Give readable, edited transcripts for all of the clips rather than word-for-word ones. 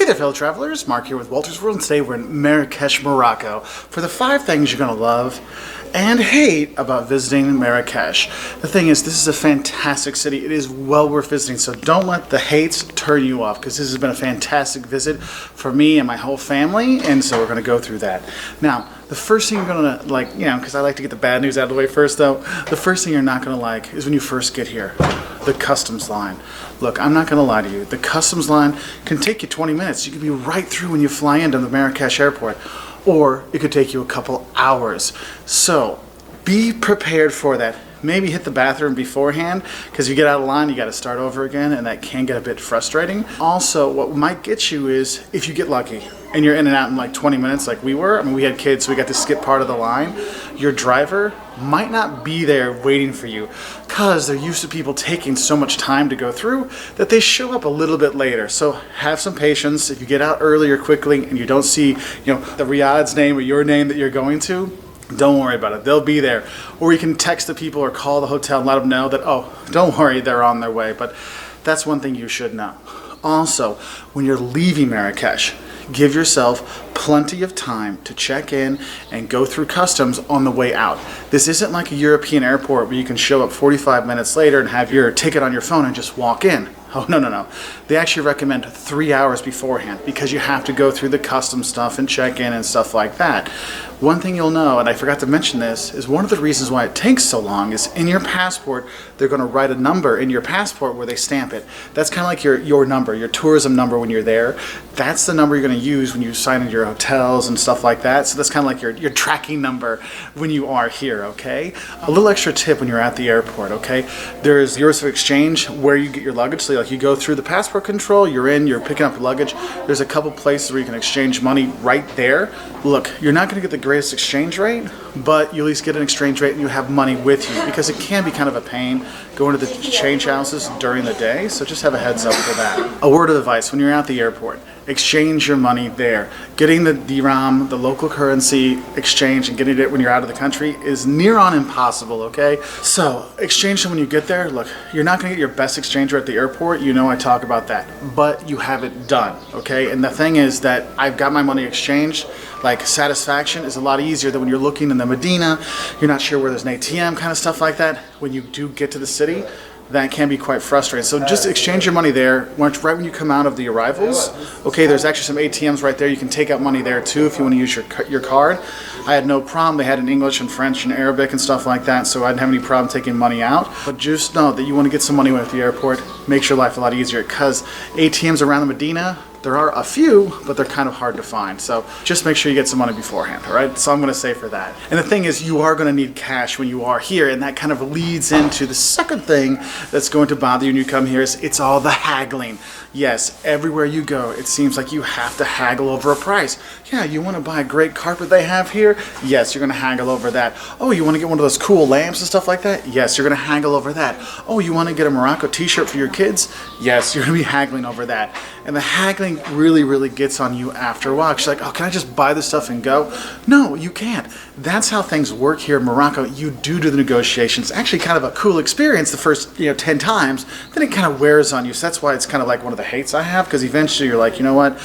Hey there, fellow travelers. Mark here with Wolters World, and today we're in Marrakesh, Morocco for the 5 things you're going to love and hate about visiting Marrakesh. The thing is, this is a fantastic city. It is well worth visiting, so don't let the hates turn you off, because this has been a fantastic visit for me and my whole family, and so we're going to go through that. Now, the first thing you're going to like, because I like to get the bad news out of the way first though, the first thing you're not going to like is when you first get here, the customs line. Look, I'm not going to lie to you. The customs line can take you 20 minutes. You can be right through when you fly into the Marrakesh airport, or it could take you a couple hours. So be prepared for that. Maybe hit the bathroom beforehand, because if you get out of line, you got to start over again, and that can get a bit frustrating. Also, what might get you is if you get lucky and you're in and out in like 20 minutes like we were. I mean, we had kids, so we got to skip part of the line. Your driver might not be there waiting for you, because they're used to people taking so much time to go through that they show up a little bit later. So have some patience. If you get out early or quickly and you don't see, the Riads name or your name that you're going to, don't worry about it. They'll be there. Or you can text the people or call the hotel and let them know that, oh, don't worry, they're on their way. But that's one thing you should know. Also, when you're leaving Marrakesh, give yourself plenty of time to check in and go through customs on the way out. This isn't like a European airport where you can show up 45 minutes later and have your ticket on your phone and just walk in. Oh, no. They actually recommend 3 hours beforehand, because you have to go through the customs stuff and check in and stuff like that. One thing you'll know, and I forgot to mention this, is one of the reasons why it takes so long is in your passport, they're going to write a number in your passport where they stamp it. That's kind of like your number, your tourism number when you're there. That's the number you're going to use when you sign into your hotels and stuff like that. So that's kind of like your tracking number when you are here, okay? A little extra tip when you're at the airport, okay? There's euros of exchange where you get your luggage. So like you go through the passport control, you're picking up your luggage. There's a couple places where you can exchange money right there. Look, you're not going to get the greatest exchange rate, but you at least get an exchange rate and you have money with you, because it can be kind of a pain going to the change houses during the day. So just have a heads up for that. A word of advice: when you're at the airport, exchange your money there. Getting the dirham, the local currency exchange, and getting it when you're out of the country is near on impossible, okay? So exchange them when you get there. Look, you're not gonna get your best exchange rate at the airport, I talk about that, but you have it done, okay? And the thing is that I've got my money exchanged. Like, satisfaction is a lot easier than when you're looking in the Medina, you're not sure where there's an ATM, kind of stuff like that. When you do get to the city, that can be quite frustrating. So just exchange your money there right when you come out of the arrivals. Okay, there's actually some ATMs right there. You can take out money there too if you want to use your card. I had no problem. They had in English and French and Arabic and stuff like that, so I didn't have any problem taking money out. But just know that you want to get some money at the airport. Makes your life a lot easier, because ATMs around the Medina, there are a few, but they're kind of hard to find. So just make sure you get some money beforehand, all right? So I'm going to say for that. And the thing is, you are going to need cash when you are here, and that kind of leads into the second thing that's going to bother you when you come here is it's all the haggling. Yes, everywhere you go, it seems like you have to haggle over a price. Yeah, you want to buy a great carpet they have here? Yes, you're going to haggle over that. Oh, you want to get one of those cool lamps and stuff like that? Yes, you're going to haggle over that. Oh, you want to get a Morocco t-shirt for your kids? Yes, you're going to be haggling over that. And the haggling really gets on you after a while. She's like, oh, can I just buy this stuff and go? No, you can't. That's how things work here in Morocco. You do the negotiations. Actually kind of a cool experience the first 10 times, then it kind of wears on you. So that's why it's kind of like one of the hates I have, because eventually you're like, you know what?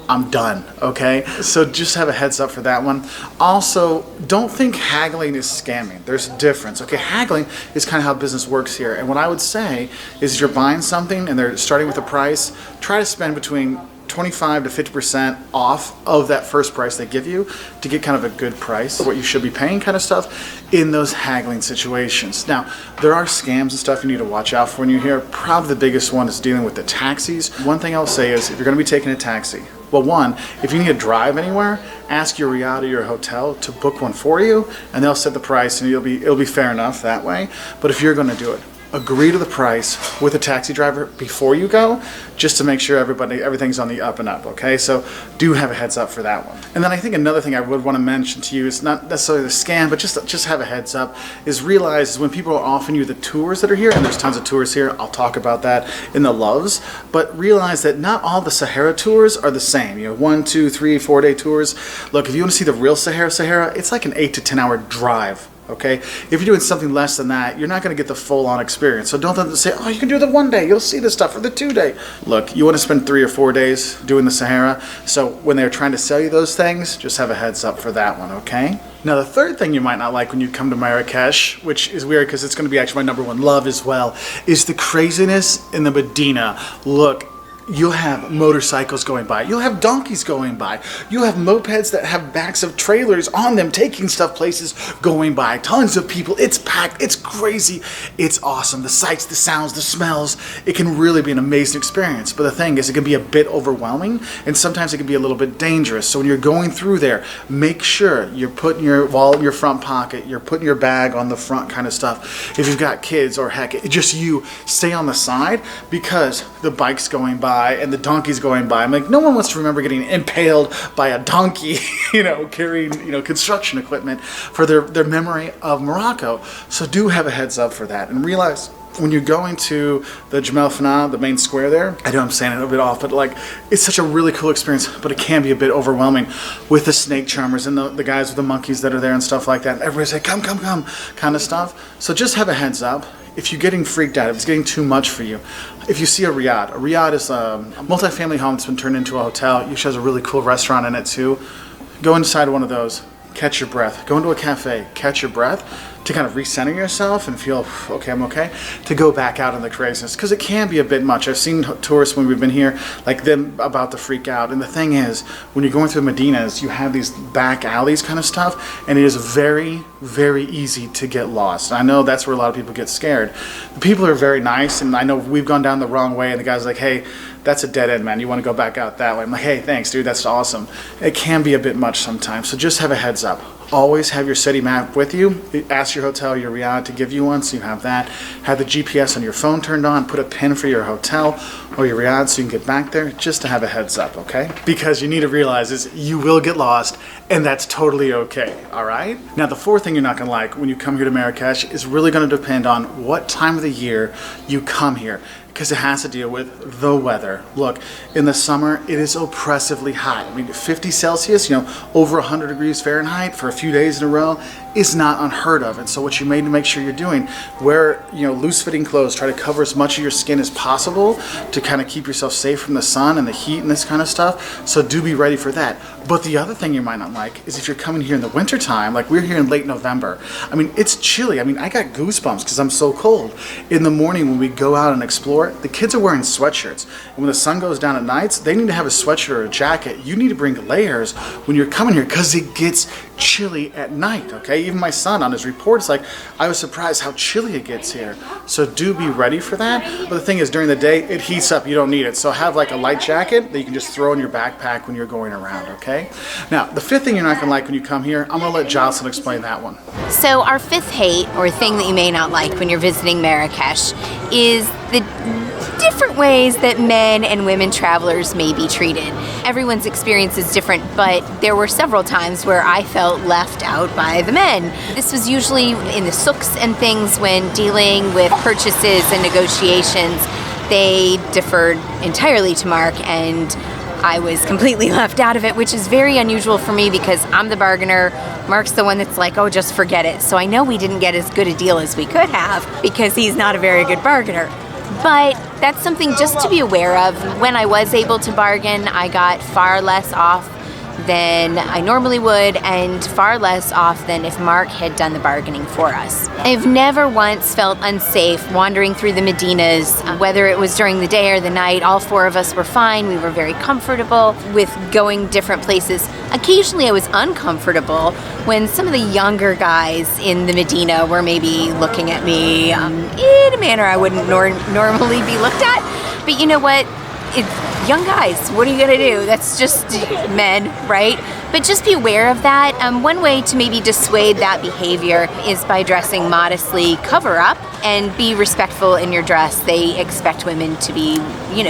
I'm done, okay? So just have a heads up for that one. Also, don't think haggling is scamming. There's a difference, okay? Haggling is kind of how business works here. And what I would say is, if you're buying something and they're starting with a price, try to spend between 25 to 50% off of that first price they give you to get kind of a good price, what you should be paying kind of stuff in those haggling situations. Now, there are scams and stuff you need to watch out for when you're here. Probably the biggest one is dealing with the taxis. One thing I'll say is, if you're going to be taking a taxi, well, one, if you need to drive anywhere, ask your Riad or your hotel to book one for you, and they'll set the price, and it'll be fair enough that way. But if you're going to do it, agree to the price with a taxi driver before you go, just to make sure everything's on the up and up, okay? So do have a heads up for that one. And then I think another thing I would want to mention to you is not necessarily the scam, but just have a heads up, is realize when people are offering you the tours that are here, and there's tons of tours here, I'll talk about that in the loves, but realize that not all the Sahara tours are the same. 1, 2, 3, 4 day tours. Look, if you want to see the real Sahara, it's like an 8 to 10 hour drive. okay? If you're doing something less than that, you're not going to get the full-on experience. So don't let them say, oh, you can do the 1 day, you'll see this stuff, or the 2 day. Look, you want to spend 3 or 4 days doing the Sahara, so when they're trying to sell you those things, just have a heads up for that one, okay? Now, the third thing you might not like when you come to Marrakesh, which is weird because it's going to be actually my #1 love as well, is the craziness in the Medina. Look, you'll have motorcycles going by, you'll have donkeys going by, you'll have mopeds that have backs of trailers on them taking stuff places going by, tons of people, it's packed, it's crazy, it's awesome, the sights, the sounds, the smells, it can really be an amazing experience. But the thing is, it can be a bit overwhelming and sometimes it can be a little bit dangerous. So when you're going through there, make sure you're putting your wallet in your front pocket, you're putting your bag on the front kind of stuff. If you've got kids or heck, just you, stay on the side because the bike's going by and the donkey's going by. I'm like, no one wants to remember getting impaled by a donkey, carrying, construction equipment for their memory of Morocco. So do have a heads up for that and realize when you're going to the Jamel Fana, the main square there, I know I'm saying it a bit off, but like, it's such a really cool experience, but it can be a bit overwhelming with the snake charmers and the guys with the monkeys that are there and stuff like that. And everybody's like, come, kind of stuff. So just have a heads up. If you're getting freaked out, if it's getting too much for you, if you see a Riad is a multi-family home that's been turned into a hotel. Usually has a really cool restaurant in it too. Go inside one of those, catch your breath. Go into a cafe, catch your breath to kind of recenter yourself and feel, okay, I'm okay, to go back out in the craziness, because it can be a bit much. I've seen tourists when we've been here, like them about to freak out. And the thing is, when you're going through Medinas, you have these back alleys kind of stuff, and it is very, very easy to get lost. I know that's where a lot of people get scared. The people are very nice, and I know we've gone down the wrong way, and the guy's like, hey, that's a dead end, man. You want to go back out that way? I'm like, hey, thanks, dude. That's awesome. It can be a bit much sometimes, so just have a heads up. Always have your city map with you. Ask your hotel, your Riad, to give you one, so you have that. Have the GPS on your phone turned on. Put a pin for your hotel or your Riad so you can get back there, just to have a heads up, okay? Because you need to realize is you will get lost, and that's totally okay, all right? Now, the fourth thing you're not gonna like when you come here to Marrakesh is really gonna depend on what time of the year you come here, because it has to deal with the weather. Look, in the summer, it is oppressively hot. I mean, 50 Celsius, over 100 degrees Fahrenheit for a few days in a row is not unheard of. And so what you need to make sure you're doing, wear, loose-fitting clothes, try to cover as much of your skin as possible to kind of keep yourself safe from the sun and the heat and this kind of stuff. So do be ready for that. But the other thing you might not like is if you're coming here in the winter time, like we're here in late November. I mean, it's chilly. I mean, I got goosebumps because I'm so cold. In the morning when we go out and explore, the kids are wearing sweatshirts. And when the sun goes down at nights, they need to have a sweatshirt or a jacket. You need to bring layers when you're coming here because it gets chilly at night, okay? Even my son on his report is like, I was surprised how chilly it gets here. So do be ready for that. But the thing is, during the day, it heats up. You don't need it. So have like a light jacket that you can just throw in your backpack when you're going around, okay? Now, the fifth thing you're not gonna like when you come here, I'm gonna let Jocelyn explain that one. So our fifth hate, or thing that you may not like when you're visiting Marrakesh, is the different ways that men and women travelers may be treated. Everyone's experience is different, but there were several times where I felt left out by the men. This was usually in the souks and things when dealing with purchases and negotiations. They deferred entirely to Mark, and I was completely left out of it, which is very unusual for me because I'm the bargainer. Mark's the one that's like, oh, just forget it. So I know we didn't get as good a deal as we could have because he's not a very good bargainer. But that's something just to be aware of. When I was able to bargain, I got far less off than I normally would, and far less off than if Mark had done the bargaining for us. I've never once felt unsafe wandering through the Medinas, whether it was during the day or the night. All four of us were fine. We were very comfortable with going different places. Occasionally I was uncomfortable when some of the younger guys in the Medina were maybe looking at me in a manner I wouldn't normally be looked at. But you know what? It's young guys. What are you gonna do? That's just men, right? But just be aware of that. One way to maybe dissuade that behavior is by dressing modestly, cover up, and be respectful in your dress. They expect women to be,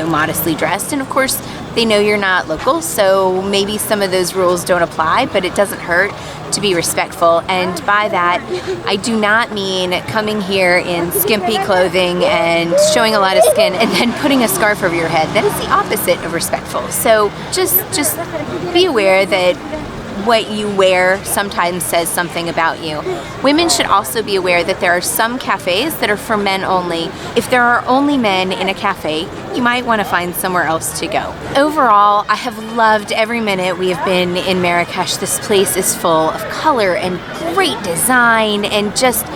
modestly dressed, and of course, they know you're not local, so maybe some of those rules don't apply, but it doesn't hurt to be respectful. And by that, I do not mean coming here in skimpy clothing and showing a lot of skin and then putting a scarf over your head. That is the opposite of respectful. So just be aware that what you wear sometimes says something about you. Women should also be aware that there are some cafes that are for men only. If there are only men in a cafe, you might want to find somewhere else to go. Overall, I have loved every minute we have been in Marrakesh. This place is full of color and great design and just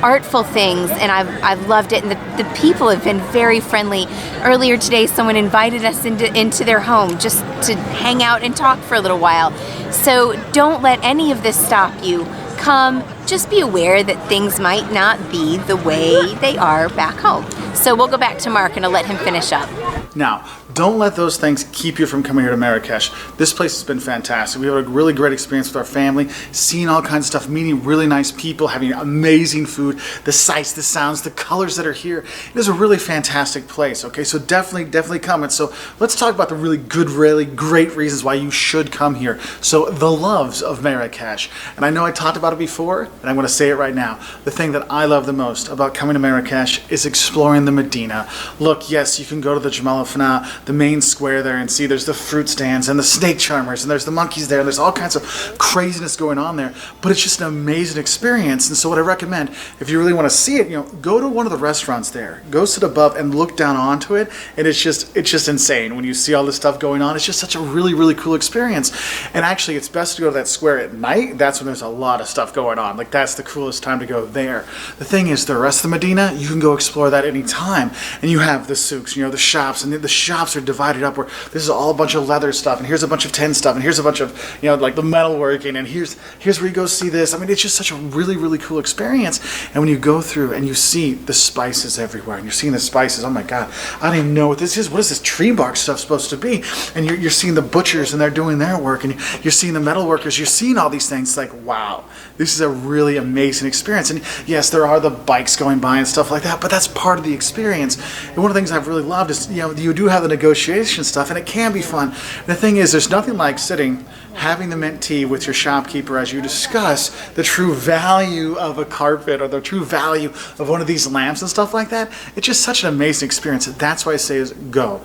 artful things, and I've loved it, and the people have been very friendly. Earlier today, someone invited us into their home just to hang out and talk for a little while. So don't let any of this stop you. Come, just be aware that things might not be the way they are back home. So we'll go back to Mark and I'll let him finish up. Now, don't let those things keep you from coming here to Marrakesh. This place has been fantastic. We had a really great experience with our family, seeing all kinds of stuff, meeting really nice people, having amazing food, the sights, the sounds, the colors that are here. It is a really fantastic place, okay? So definitely come. And so let's talk about the really good, really great reasons why you should come here. So the loves of Marrakesh. And I know I talked about it before, and I'm going to say it right now. The thing that I love the most about coming to Marrakesh is exploring the Medina. Look, yes, you can go to the Jamal Fana, the main square there, and see there's the fruit stands and the snake charmers and there's the monkeys there and there's all kinds of craziness going on there, but it's just an amazing experience. And so what I recommend, if you really want to see it, go to one of the restaurants there, go sit above and look down onto it, and it's just insane when you see all this stuff going on. It's just such a really cool experience. And actually it's best to go to that square at night. That's when there's a lot of stuff going on. Like, that's the coolest time to go there. The thing is, the rest of the Medina, you can go explore that anytime, and you have the souks, the shops, and the shops are divided up where this is all a bunch of leather stuff, and here's a bunch of tin stuff, and here's a bunch of like the metalworking, and here's where you go see this. I mean, it's just such a really cool experience. And when you go through and you see the spices everywhere, and you're seeing the spices, oh my god, I don't even know what this is. What is this tree bark stuff supposed to be? And you're seeing the butchers and they're doing their work, and you're seeing the metal workers, you're seeing all these things. It's like, wow, this is a really amazing experience. And yes, there are the bikes going by and stuff like that, but that's part of the experience. And one of the things I've really loved is you do have the negotiation stuff, and it can be fun. And the thing is, there's nothing like sitting, having the mint tea with your shopkeeper as you discuss the true value of a carpet or the true value of one of these lamps and stuff like that. It's just such an amazing experience. That's why I say is go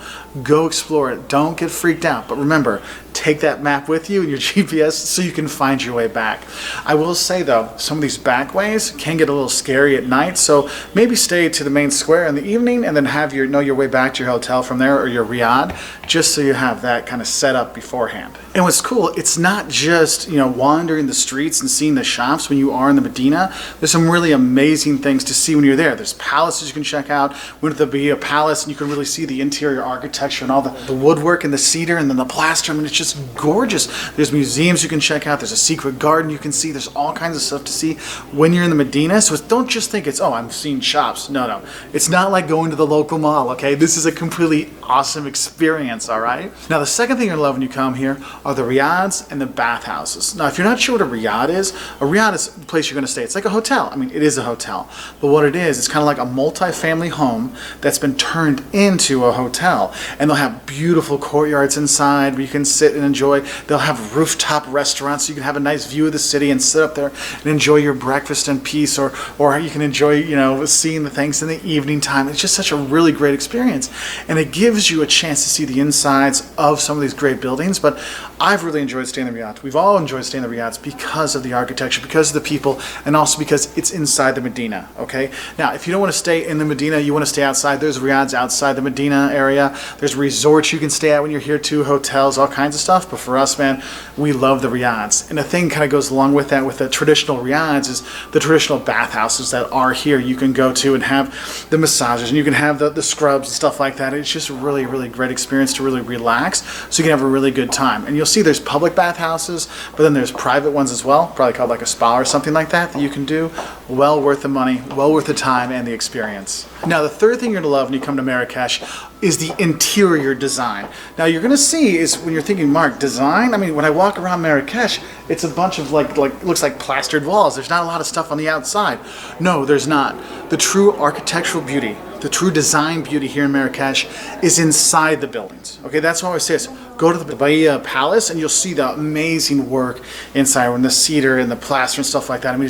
explore it. Don't get freaked out, but remember, take that map with you and your GPS so you can find your way back. I will say though, some of these back ways can get a little scary at night, so maybe stay to the main square in the evening and then have know your way back to your hotel from there, or your Riad, just so you have that kind of set up beforehand. And what's cool, it's not just wandering the streets and seeing the shops when you are in the Medina. There's some really amazing things to see when you're there. There's palaces you can check out. When there'll be a palace and you can really see the interior architecture and all the woodwork and the cedar and then the plaster. I mean, it's just gorgeous. There's museums you can check out. There's a secret garden you can see. There's all kinds of stuff to see when you're in the Medina. So don't just think it's, oh, I'm seeing shops. No. It's not like going to the local mall, okay? This is a completely awesome experience, all right? Now, the second thing you're going to love when you come here are the Riads and the bathhouses. Now, if you're not sure what a Riad is a place you're going to stay. It's like a hotel. I mean, it is a hotel. But what it is, it's kind of like a multi-family home that's been turned into a hotel. And they'll have beautiful courtyards inside where you can sit and enjoy. They'll have rooftop restaurants so you can have a nice view of the city and sit up there and enjoy your breakfast in peace, or you can enjoy, seeing the things in the evening time. It's just such a really great experience. And it gives you a chance to see the insides of some of these great buildings. But I've really enjoyed staying in the Riads. We've all enjoyed staying in the Riads because of the architecture, because of the people, and also because it's inside the Medina, okay? Now, if you don't want to stay in the Medina, you want to stay outside, there's Riads outside the Medina area. There's resorts you can stay at when you're here too, hotels, all kinds of stuff. But for us, man, we love the Riads. And the thing kind of goes along with that, with the traditional Riads, is the traditional bathhouses that are here. You can go to and have the massages, and you can have the scrubs and stuff like that. It's just a really great experience to really relax, so you can have a really good time. And you'll see there's public bathhouses, but then there's private ones as well, probably called like a spa or something like that you can do. Well worth the money, well worth the time and the experience. Now, the third thing you're gonna love when you come to Marrakesh is the interior design. Now, you're gonna see is, when you're thinking, Mark, design? I mean, when I walk around Marrakesh, it's a bunch of like looks like plastered walls. There's not a lot of stuff on the outside. No, there's not. The true architectural beauty, the true design beauty here in Marrakesh is inside the buildings. Okay, that's why I always say this. Go to the Bahia Palace and you'll see the amazing work inside, when the cedar and the plaster and stuff like that. I mean,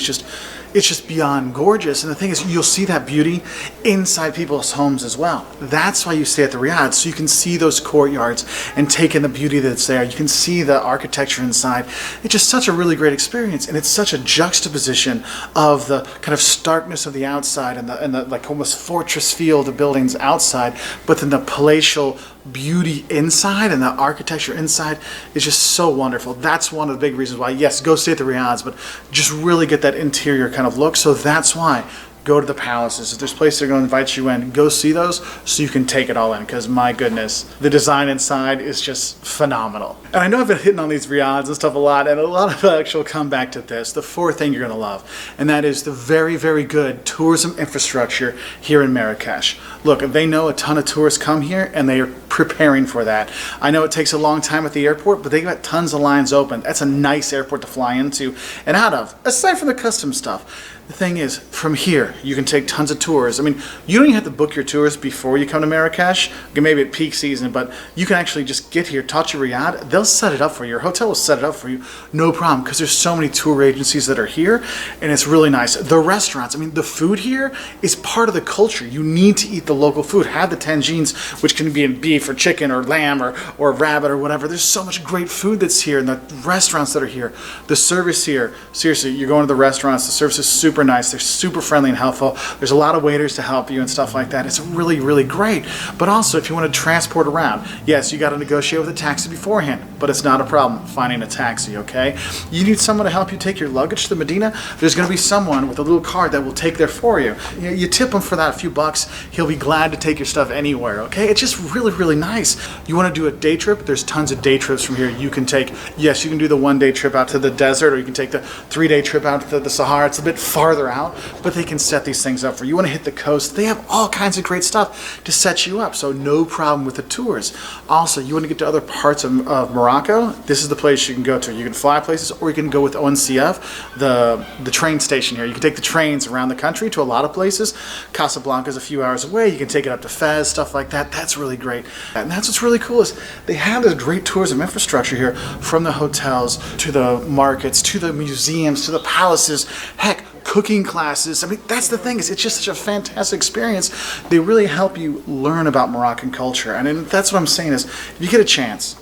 it's just beyond gorgeous. And the thing is, you'll see that beauty inside people's homes as well. That's why you stay at the Riads, so you can see those courtyards and take in the beauty that's there. You can see the architecture inside. It's just such a really great experience, and it's such a juxtaposition of the kind of starkness of the outside and the like almost fortress feel of the buildings outside, but then the palatial beauty inside and the architecture inside is just so wonderful. That's one of the big reasons why, yes, go stay at the Riads, but just really get that interior kind of look. So that's why go to the palaces. If there's places that are going to invite you in, go see those so you can take it all in, because my goodness, the design inside is just phenomenal. And I know I've been hitting on these Riads and stuff a lot, and a lot of actual come back to this, the fourth thing you're going to love, and that is the very, very good tourism infrastructure here in Marrakesh. Look, they know a ton of tourists come here, and they are preparing for that. I know it takes a long time at the airport, but they got tons of lines open. That's a nice airport to fly into and out of, aside from the customs stuff. The thing is, from here, you can take tons of tours. I mean, you don't even have to book your tours before you come to Marrakesh, maybe at peak season, but you can actually just get here, talk to Riyadh, they'll set it up for you. Your hotel will set it up for you, no problem, because there's so many tour agencies that are here, and it's really nice. The restaurants, I mean, the food here is part of the culture. You need to eat the local food. Have the tangines, which can be in beef or chicken or lamb or rabbit or whatever. There's so much great food that's here, and the restaurants that are here. The service here, seriously, you're going to the restaurants, the service is super nice. They're super friendly and helpful. There's a lot of waiters to help you and stuff like that. It's really, really great. But also, if you want to transport around, yes, you got to negotiate with a taxi beforehand, but it's not a problem finding a taxi, okay? You need someone to help you take your luggage to the Medina, there's going to be someone with a little card that will take there for you. You tip him for that few bucks, he'll be glad to take your stuff anywhere, okay? It's just really, really nice. You want to do a day trip? There's tons of day trips from here you can take. Yes, you can do the 1 day trip out to the desert, or you can take the 3 day trip out to the Sahara. It's a bit farther out, but they can set these things up for you. You want to hit the coast, they have all kinds of great stuff to set you up, so no problem with the tours. Also, you want to get to other parts of Morocco, this is the place you can go to. You can fly places, or you can go with ONCF, the train station here. You can take the trains around the country to a lot of places. Casablanca is a few hours away. You can take it up to Fez, stuff like that. That's really great. And that's what's really cool, is they have this great tourism infrastructure here, from the hotels to the markets to the museums to the palaces, heck, cooking classes. I mean, that's the thing, is it's just such a fantastic experience. They really help you learn about Moroccan culture. And that's what I'm saying is, if you get a chance,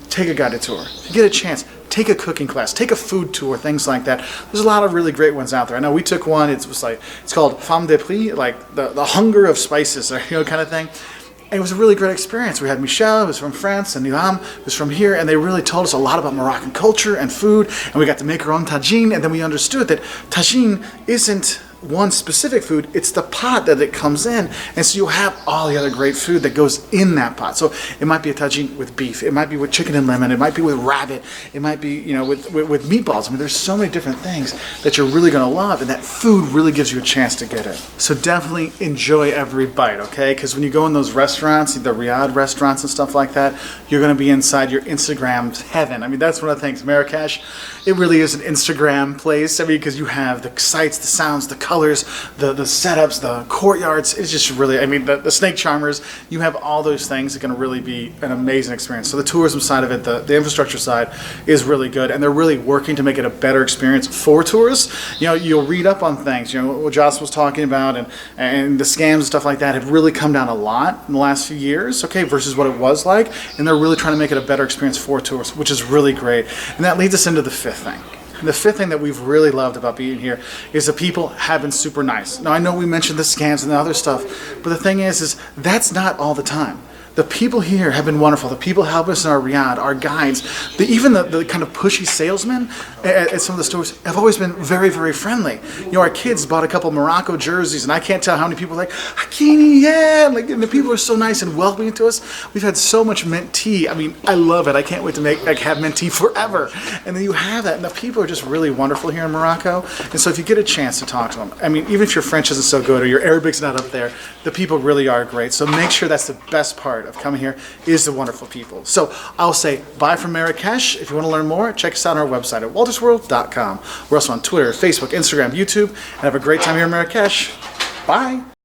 take a guided tour. If you get a chance, take a cooking class, take a food tour, things like that. There's a lot of really great ones out there. I know we took one, it's called Femme de Prix, like the hunger of spices, or kind of thing. And it was a really great experience. We had Michelle, who was from France, and Ilham, who was from here, and they really told us a lot about Moroccan culture and food, and we got to make our own tagine, and then we understood that tagine isn't one specific food, it's the pot that it comes in, and so you'll have all the other great food that goes in that pot. So it might be a tagine with beef, it might be with chicken and lemon, it might be with rabbit, it might be with meatballs. I mean, there's so many different things that you're really going to love, and that food really gives you a chance to get it. So definitely enjoy every bite, okay? Because when you go in those restaurants, the Riyadh restaurants and stuff like that, you're going to be inside your Instagram heaven. I mean, that's one of the things. Marrakesh, it really is an Instagram place. I mean, because you have the sights, the sounds, the colors, the setups, the courtyards. It's just really, I mean, the snake charmers, you have all those things that are going to really be an amazing experience. So the tourism side of it, the infrastructure side is really good, and they're really working to make it a better experience for tourists. You know, you'll read up on things, you know, what Jocelyn was talking about, and the scams and stuff like that have really come down a lot in the last few years, okay, versus what it was like, and they're really trying to make it a better experience for tourists, which is really great. And that leads us into the fifth thing. The fifth thing that we've really loved about being here is the people have been super nice. Now, I know we mentioned the scams and the other stuff, but the thing is that's not all the time. The people here have been wonderful. The people help us in our Riyadh, our guides, even the kind of pushy salesmen at some of the stores have always been very, very friendly. You know, our kids bought a couple Morocco jerseys, and I can't tell how many people are like, Hakini, yeah! Like, and the people are so nice and welcoming to us. We've had so much mint tea. I mean, I love it. I can't wait to have mint tea forever. And then you have that, and the people are just really wonderful here in Morocco. And so if you get a chance to talk to them, I mean, even if your French isn't so good or your Arabic's not up there, the people really are great. So make sure that's the best part of coming here, is the wonderful people. So I'll say bye from Marrakesh. If you want to learn more, check us out on our website at woltersworld.com. We're also on Twitter, Facebook, Instagram, YouTube, and have a great time here in Marrakesh. Bye.